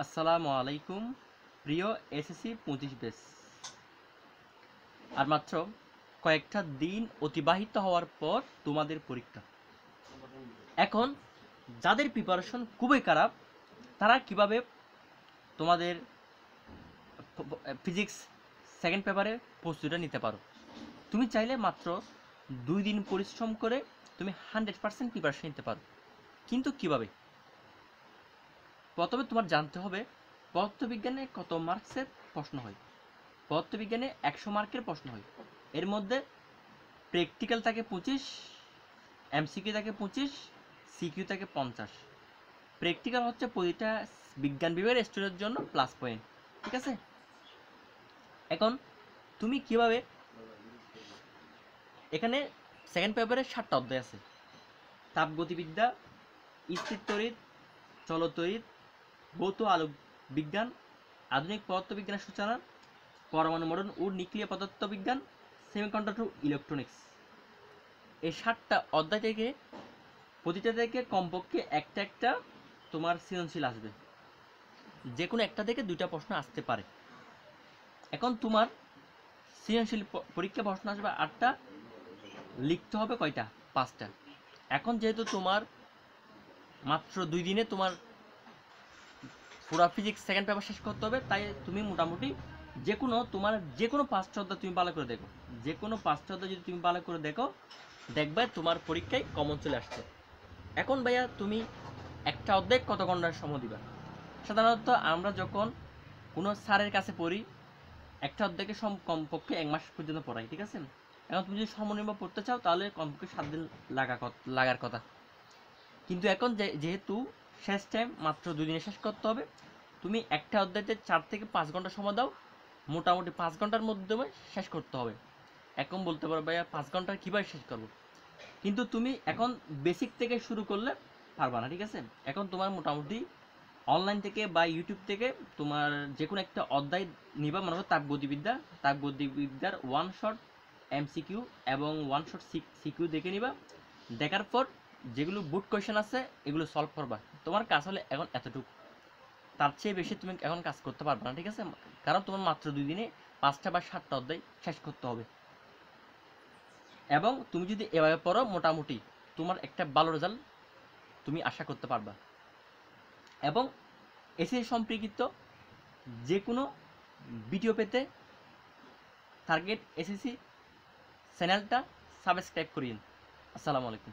আসসালামু আলাইকুম প্রিয় এসএসসি 25 ব্যাচ। আর মাত্র কয়েকটা দিন অতিবাহিত হওয়ার পর তোমাদের পরীক্ষা। এখন যাদের প্রিপারেশন খুবই খারাপ তারা কিভাবে তোমাদের ফিজিক্স সেকেন্ড পেপারে প্রস্তুতিটা নিতে পারো। তুমি চাইলে মাত্র 2 দিন পরিশ্রম করে তুমি 100% প্রিপারেশন নিতে পারো। কিন্তু কিভাবে? প্রথমে তোমার জানতে হবে পদার্থবিজ্ঞানে কত মার্কসের প্রশ্ন হয়। পদার্থবিজ্ঞানে 100 মার্কের প্রশ্ন হয়। এর মধ্যে প্র্যাকটিক্যাল থাকে 25, এমসিকিউ থাকে 25, সিকিউ থাকে 50। প্র্যাকটিক্যাল হচ্ছে প্রতিটা বিজ্ঞান বিভাগের স্টুডেন্টের জন্য প্লাস পয়েন্ট, ঠিক আছে? এখন তুমি কিভাবে, এখানে সেকেন্ড পেপারে 7টা অধ্যায় আছে। তাপগতিবিদ্যা, স্থিরতড়িৎ, চলতড়িৎ, ভৌত আলোক বিজ্ঞান, আধুনিক পদার্থবিজ্ঞানের সূচনা, পরমাণু মডেল ও নিউক্লিয় পদার্থবিজ্ঞান, সেমিকন্ডাক্টর ইলেকট্রনিক্স। এই 7টা অধ্যায় থেকে প্রতিটা থেকে কমপক্ষে একটা তোমার সৃজনশীল আসবে। যে কোনো একটা থেকে 2টা প্রশ্ন আসতে পারে। এখন তোমার সৃজনশীল পরীক্ষা প্রশ্ন আসবে 8টা, লিখতে হবে কয়টা? 5টা। এখন যেহেতু তোমার মাত্র 2 দিনে তোমার পুরো ফিজিক্স সেকেন্ড পেপার শেষ করতে হবে, তাই তুমি মোটামুটি যে কোনো 5টা অধ্যায় তুমি ভালো করে দেখো। যে কোনো 5টা অধ্যায় যদি তুমি ভালো করে দেখো, দেখবে তোমার পরীক্ষায় কমন চলে আসছে। এখন ভাইয়া তুমি একটা অধ্যায় কত ঘন্টার সময় দিবা? সাধারণত আমরা যখন কোনো স্যারের কাছে পড়ি, একটা অধ্যায়কে কমপক্ষে 1 মাস পর্যন্ত পড়াই, ঠিক আছে? এখন তুমি যদি সমনির্ভর পড়তে চাও তাহলে কমপক্ষে 7 দিন লাগার কথা। কিন্তু এখন যেহেতু শেষ টাইম, মাত্র 2 দিনে শেষ করতে হবে, তুমি একটা অধ্যায়তে 4 থেকে 5 ঘন্টা সময় দাও, মোটামুটি 5 ঘন্টার মাধ্যমে শেষ করতে হবে। এখন বলতে পারো ভাইয়া 5 ঘন্টা কীভাবে শেষ করবো? কিন্তু তুমি এখন বেসিক থেকে শুরু করলে পারবা না, ঠিক আছে? এখন তোমার মোটামুটি অনলাইন থেকে বা ইউটিউব থেকে তোমার যে কোনো একটা অধ্যায় নিবা, মনে হয় তাপগতিবিদ্যার 1 শট এমসিকিউ এবং 1 শট সিকিউ দেখে নিবা। দেখার পর যেগুলো বুট কোয়েশ্চেন আছে এগুলো সলভ করবা। তোমার কাজ হলে এখন এতটুকু, তার চেয়ে বেশি তুমি এখন কাজ করতে পারবে না, ঠিক আছে? কারণ তোমার মাত্র 2 দিনে 5টা বা 7টা অধ্যায় শেষ করতে হবে। এবং তুমি যদি এভাবে পড়ো, মোটামুটি তোমার একটা ভালো রেজাল্ট তুমি আশা করতে পারবা। এবং এসএসসি সম্পর্কিত যে কোনো ভিডিও পেতে টার্গেট এসএসসি চ্যানেলটা সাবস্ক্রাইব করিন। আসসালামু আলাইকুম।